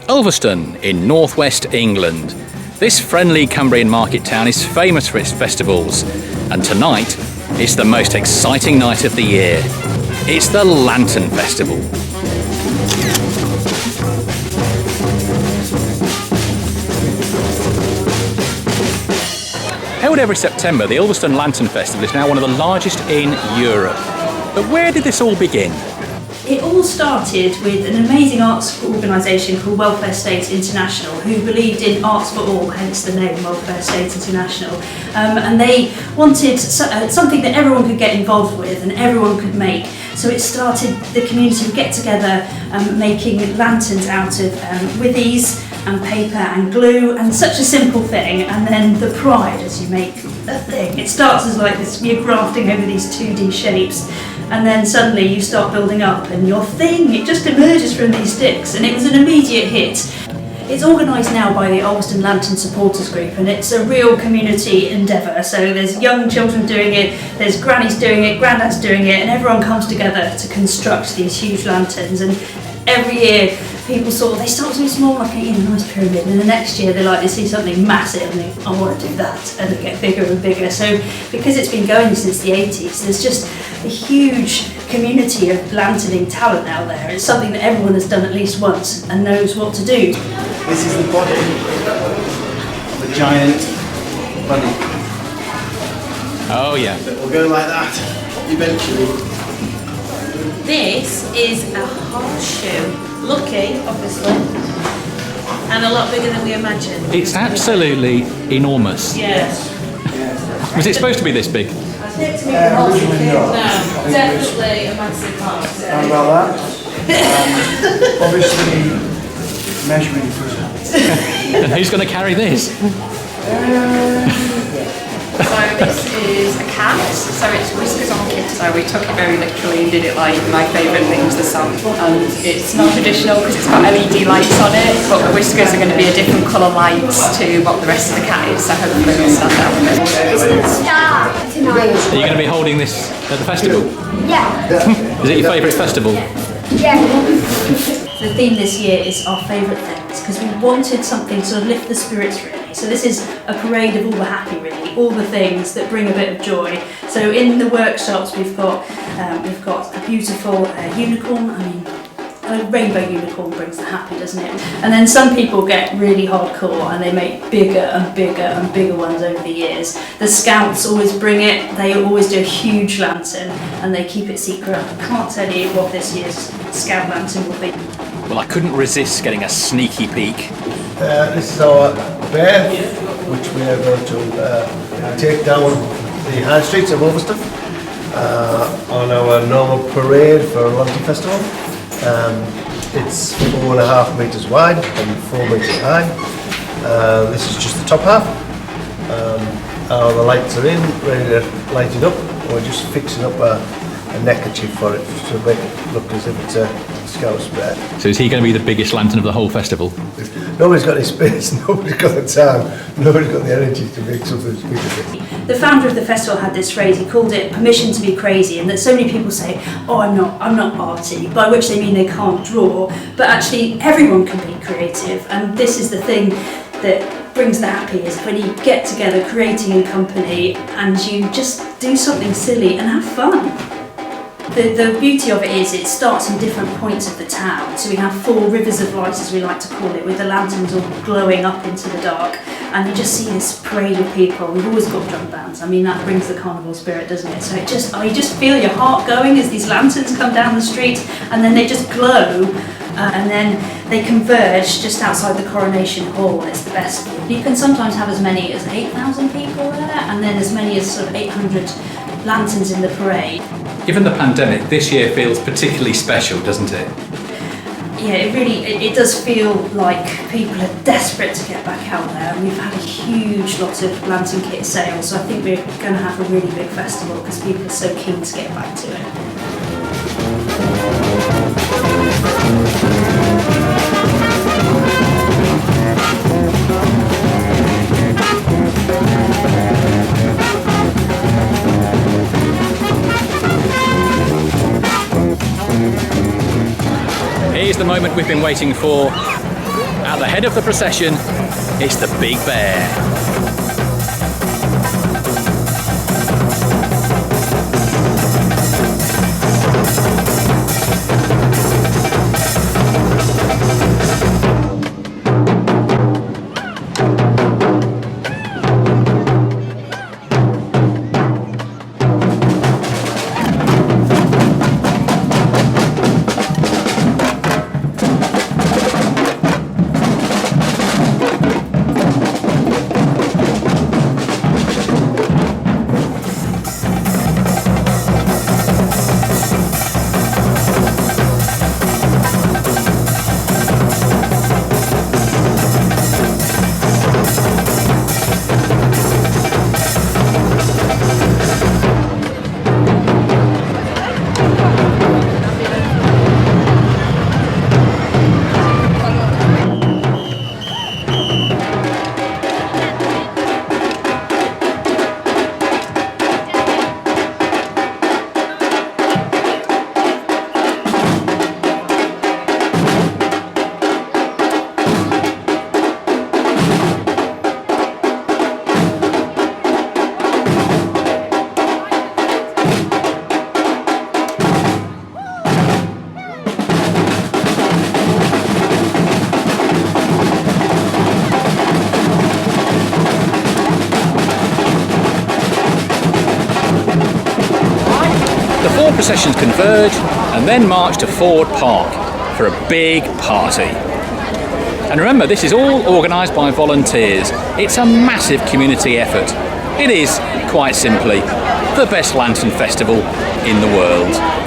Ulverston in northwest England. This friendly Cumbrian market town is famous for its festivals, and tonight it's the most exciting night of the year. It's the Lantern Festival. Held every September, the Ulverston Lantern Festival is now one of the largest in Europe. But where did this all begin? It all started with an amazing arts organisation called Welfare State International, who believed in arts for all, hence the name Welfare State International. And they wanted something that everyone could get involved with and everyone could make. So it started, the community would get together making lanterns out of withies and paper and glue, and such a simple thing. And then the pride as you make a thing. It starts as like this, you're grafting over these 2D shapes, and then suddenly you start building up and your thing, it just emerges from these sticks, and it was an immediate hit. It's organised now by the Ulverston Lantern Supporters Group, and it's a real community endeavour. So there's young children doing it, there's grannies doing it, granddads doing it, and everyone comes together to construct these huge lanterns. And every year people they start something small, like a nice pyramid, and the next year they see something massive and they, I want to do that, and they get bigger and bigger. So because it's been going since the 80s, there's just a huge community of lanterning talent out there. It's something that everyone has done at least once and knows what to do. This is the body of a giant bunny. Oh yeah. It will go like that eventually. This is a horseshoe. Lucky, obviously, and a lot bigger than we imagined. It's absolutely enormous. Yes. Was it supposed to be this big? Originally not. No, definitely a massive horse. How about that? Obviously, measuring for And who's going to carry this? So this is a cat, so it's whiskers on kit, so we took it very literally and did it like my favourite things, the sun. And it's not traditional because it's got LED lights on it, but the whiskers are going to be a different colour lights to what the rest of the cat is, so hopefully it'll stand out. It's the star tonight. Are you going to be holding this at the festival? Yeah. Is it your favourite festival? Yeah. The theme this year is our favourite things, because we wanted something to sort of lift the spirits really. So this is a parade of all the happy really, all the things that bring a bit of joy. So in the workshops we've got a beautiful unicorn. I mean, a rainbow unicorn brings the happy, doesn't it? And then some people get really hardcore and they make bigger and bigger and bigger ones over the years. The scouts always bring it, they always do a huge lantern and they keep it secret. I can't tell you what this year's scout lantern will be. Well, I couldn't resist getting a sneaky peek. this is our bear, which we are going to take down the high streets of Ulverston on our normal parade for a Lantern Festival. It's 4.5 metres wide and 4 metres high. This is just the top half. All the lights are in, ready to light it up. We're just fixing up a neckerchief for it to make it look as if it's a scout's bear. So is he going to be the biggest lantern of the whole festival? Nobody's got any space, nobody's got the time, nobody's got the energy to make something as big as this. The founder of the festival had this phrase, he called it permission to be crazy, and that so many people say, oh, I'm not arty, by which they mean they can't draw, but actually everyone can be creative, and this is the thing that brings the happy, is when you get together creating in company and you just do something silly and have fun. The beauty of it is it starts in different points of the town. So we have 4 rivers of light, as we like to call it, with the lanterns all glowing up into the dark. And you just see this parade of people. We've always got drum bands. I mean, that brings the carnival spirit, doesn't it? So you just feel your heart going as these lanterns come down the street, and then they just glow. And then they converge just outside the Coronation Hall. It's the best. You can sometimes have as many as 8,000 people there, and then as many as sort of 800 lanterns in the parade. Given the pandemic, this year feels particularly special, doesn't it? Yeah, it does feel like people are desperate to get back out there, and we've had a huge lot of lantern kit sales, so I think we're going to have a really big festival because people are so keen to get back to it. Here's the moment we've been waiting for, At the head of the procession, it's the Big Bear. The four processions converge and then march to Ford Park for a big party. And remember, this is all organised by volunteers. It's a massive community effort. It is, quite simply, the best lantern festival in the world.